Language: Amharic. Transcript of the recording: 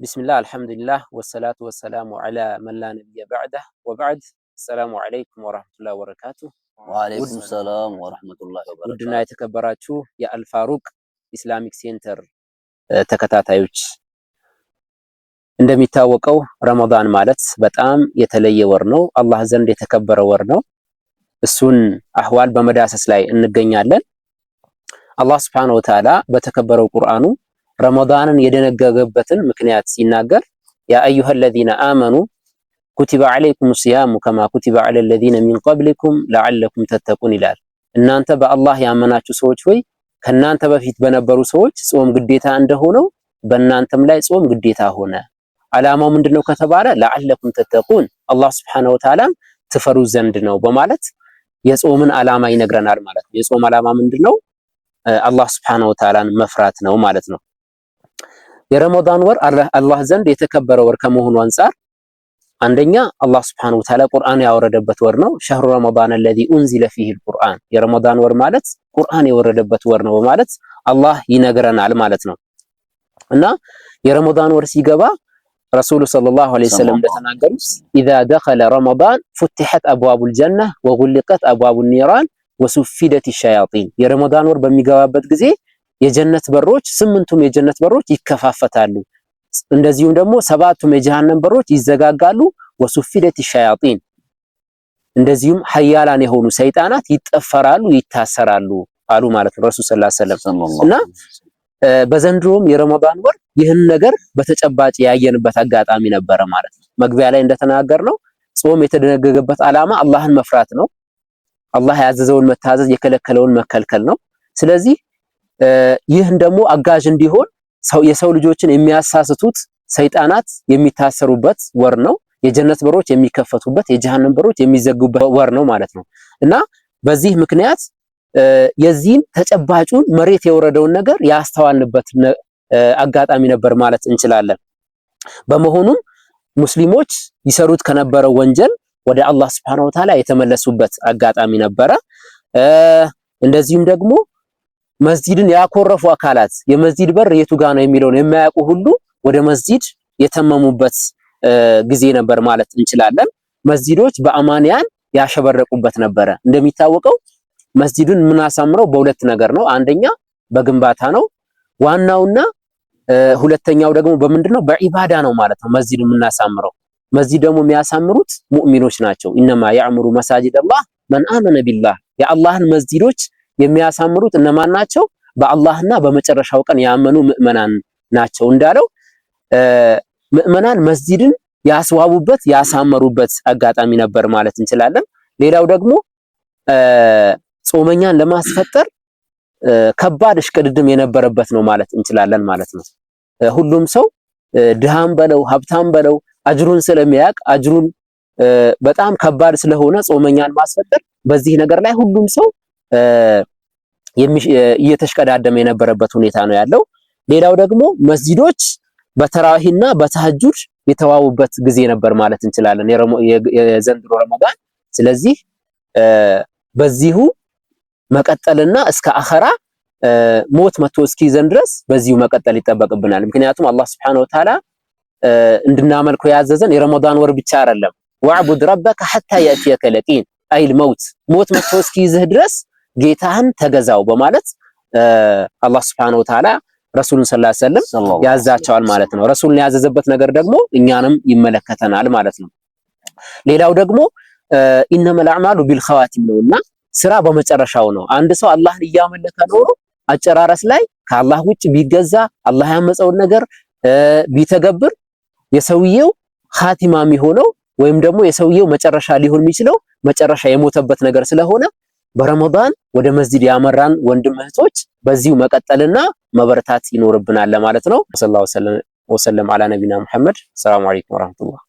ቢስሚላህ አልሐምዱሊላህ ወሰላቱ ወሰላሙ ዐላ መን ላ ነቢየ በዕደህ ወበዕድ። ሰላሙ ዐለይኩም ወረሕመቱላሂ ወበረካቱህ። ወዐለይኩም ሰላም ወረሕመቱላሂ ወበረካቱህ። ውድና የተከበራችሁ የአልፋሩቅ ኢስላሚክ ሴንተር ተከታታዮች፣ እንደሚታወቀው ረመዳን ማለት በጣም የተለየ ወር ነው። አላህ ዘንድ የተከበረ ወር ነው። እሱን አህዋል በመዳሰስ ላይ እንገኛለን። አላህ ሱብሓነሁ ወተዓላ በተከበረው ቁርአኑ ረመዳንን የደነገገበትን ምክንያት ሲናገር ያ አዩሀ ለዚነ አመኑ ኩቲበ ዐለይኩም ሲያሙ ከማ ኩቲበ ዐለ ለዚነ ሚን ቀብሊኩም ለዐለኩም ተተቁን ይላል። እናንተ በአላህ ያመናችሁ ሰዎች ሆይ ከናንተ በፊት በነበሩ ሰዎች ጾም ግዴታ እንደሆነው በእናንተም ላይ ጾም ግዴታ ሆነ። ዓላማው ምንድነው ከተባለ ለዐለኩም ተተቁን አላህ ሱብሓነሁ ወተዓላ ትፈሩ ዘንድ ነው በማለት የጾምን ዓላማ ይነግረናል ማለት ነው። የጾም ዓላማ ምንድነው? አላህ ሱብሓነሁ ወተዓላን መፍራት ነው ማለት ነው። የረመዳን ወር አላህ ዘንድ የተከበረ ወር ከመሆኑ አንፃር አንደኛ አላህ ሱብሓነሁ ወተዓላ ቁርአን ያወረደበት ወር ነው። ሸህሩ ረመዳን አለዚ ኡንዚለ ፊሂል ቁርአን፣ የረመዳን ወር ማለት ቁርአን የወረደበት ወር ነው በማለት አላህ ይነግረናል ማለት ነው። እና የረመዳን ወር ሲገባ ረሱሉ ሰለላሁ ዐለይሂ ወሰለም እንደተናገሩት ኢዛ ደኸለ ረመዳን ፉቲሐት አብዋቡል ጀነህ ወጉሊቀት አብዋቡን ኒራን ወሱፊደት ሸያጢን፣ የረመዳን ወር በሚገባበት ጊዜ የጀነት በሮች ስምንቱም የጀነት በሮች ይከፋፈታሉ፣ እንደዚሁም ደግሞ ሰባቱም የጀሃነም በሮች ይዘጋጋሉ። ወሱፊደት ሸያጢን፣ እንደዚሁም ሀያላን የሆኑ ሰይጣናት ይጠፈራሉ፣ ይታሰራሉ አሉ ማለት ነው ረሱል ሰለላሁ ዐለይሂ ወሰለም። እና በዘንድሮም የረመዳን ወር ይህን ነገር በተጨባጭ ያየንበት አጋጣሚ ነበረ ማለት ነው። መግቢያ ላይ እንደተናገርነው ጾም የተደነገገበት ዓላማ አላህን መፍራት ነው። አላህ ያዘዘውን መታዘዝ፣ የከለከለውን መከልከል ነው። ስለዚህ ይህን ደግሞ አጋዥ እንዲሆን የሰው ልጆችን የሚያሳስቱት ሰይጣናት የሚታሰሩበት ወር ነው። የጀነት በሮች የሚከፈቱበት፣ የጀሃነም በሮች የሚዘጉበት ወር ነው ማለት ነው። እና በዚህ ምክንያት የዚህን ተጨባጩን መሬት የወረደውን ነገር ያስተዋልንበት አጋጣሚ ነበር ማለት እንችላለን። በመሆኑም ሙስሊሞች ይሰሩት ከነበረው ወንጀል ወደ አላህ ሱብሓነሁ ወተዓላ የተመለሱበት አጋጣሚ ነበረ። እንደዚሁም ደግሞ መስጂድን ያኮረፉ አካላት የመስጂድ በር የቱ ጋ ነው የሚለውን የማያውቁ ሁሉ ወደ መስጂድ የተመሙበት ጊዜ ነበር ማለት እንችላለን። መስጂዶች በአማንያን ያሸበረቁበት ነበረ። እንደሚታወቀው መስጂዱን የምናሳምረው በሁለት ነገር ነው። አንደኛ በግንባታ ነው ዋናውና፣ ሁለተኛው ደግሞ በምንድነው? በዒባዳ ነው ማለት ነው መስጂዱን የምናሳምረው። መስጂድ ደግሞ የሚያሳምሩት ሙእሚኖች ናቸው። ኢነማ ያዕሙሩ መሳጂድ አላህ መን አመነ ቢላህ፣ የአላህን መስጂዶች የሚያሳምሩት እነማን ናቸው? በአላህና በመጨረሻው ቀን ያመኑ ምእመናን ናቸው እንዳለው ምእመናን መስጂድን ያስዋቡበት ያሳመሩበት አጋጣሚ ነበር ማለት እንችላለን። ሌላው ደግሞ ጾመኛን ለማስፈጠር ከባድ እሽቅድድም የነበረበት ነው ማለት እንችላለን ማለት ነው። ሁሉም ሰው ድሃም በለው ሀብታም በለው አጅሩን ስለሚያውቅ አጅሩን በጣም ከባድ ስለሆነ ጾመኛን ማስፈጠር በዚህ ነገር ላይ ሁሉም ሰው እየተሽቀዳደመ የነበረበት ሁኔታ ነው ያለው። ሌላው ደግሞ መስጂዶች በተራዊህና በተሐጁድ የተዋቡበት ጊዜ ነበር ማለት እንችላለን የዘንድሮ ረመዳን። ስለዚህ በዚሁ መቀጠልና እስከ አኸራ ሞት መጥቶ እስኪዘን ድረስ በዚሁ መቀጠል ይጠበቅብናል። ምክንያቱም አላህ ሱብሓነሁ ወተዓላ እንድናመልከው ያዘዘን የረመዳን ወር ብቻ አይደለም። ወዕቡድ ረበከ ሐታ የእትየከ ለቂን አይል መውት፣ ሞት መጥቶ እስኪይዝህ ድረስ ጌታህን ተገዛው በማለት አላህ ሱብሓነሁ ወተዓላ ረሱሉን ሰለላሁ ዐለይሂ ወሰለም ያዛቸዋል ማለት ነው። ረሱሉን ያዘዘበት ነገር ደግሞ እኛንም ይመለከተናል ማለት ነው። ሌላው ደግሞ ኢነመል አዕማሉ ቢልኸዋቲም ነውና ስራ በመጨረሻው ነው። አንድ ሰው አላህን እያመለከ ኖሮ አጨራረስ ላይ ከአላህ ውጭ ቢገዛ አላህ ያመፀውን ነገር ቢተገብር የሰውየው ኻቲማ የሚሆነው ወይም ደግሞ የሰውየው መጨረሻ ሊሆን የሚችለው መጨረሻ የሞተበት ነገር ስለሆነ በረመዳን ወደ መስጂድ ያመራን ወንድም እህቶች በዚሁ መቀጠልና መበረታት ይኖርብናል ለማለት ነው። ሰለላሁ ዐለይሂ ወሰለም ዐላ ነቢና ሙሐመድ። ሰላም አለይኩም ወራህመቱላህ